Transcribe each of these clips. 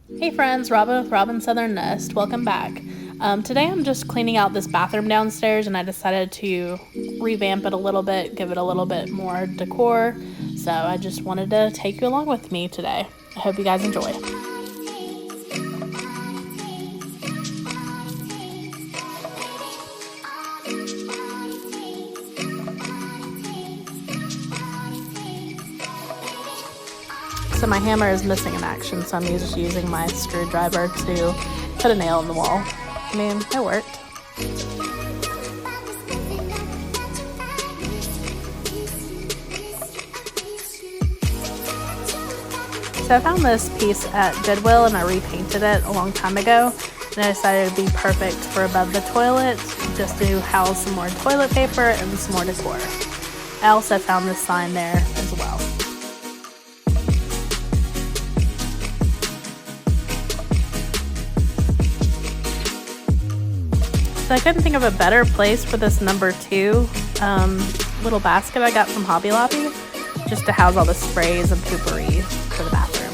Hey friends, Robin with Robin Southern Nest. Welcome back. Today I'm just cleaning out this bathroom downstairs and I decided to revamp it a little bit, give it a little bit more decor. So I just wanted to take you along with me today. I hope you guys enjoy. So my hammer is missing in action, so I'm just using my screwdriver to put a nail in the wall. I mean, it worked. So I found this piece at Goodwill and I repainted it a long time ago, and I decided it would be perfect for above the toilet, just to house some more toilet paper and some more decor. I also found this sign there as well. So I couldn't think of a better place for this number 2 little basket I got from Hobby Lobby, just to house all the sprays and poopery for the bathroom.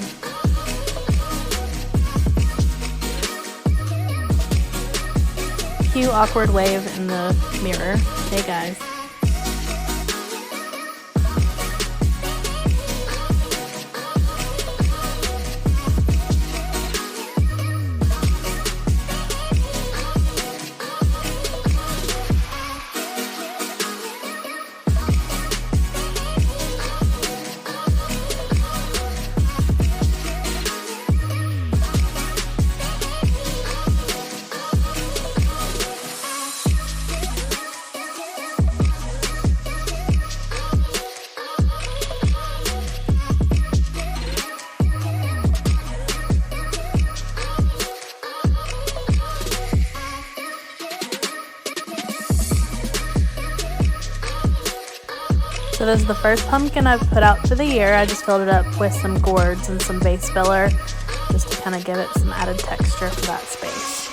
Cute awkward wave in the mirror. Hey guys. So this is the first pumpkin I've put out for the year. I just filled it up with some gourds and some vase filler just to kind of give it some added texture for that space.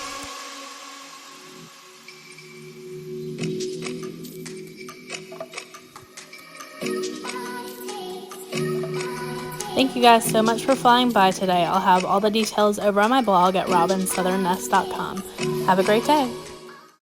Thank you guys so much for flying by today. I'll have all the details over on my blog at robinsouthernnest.com. Have a great day.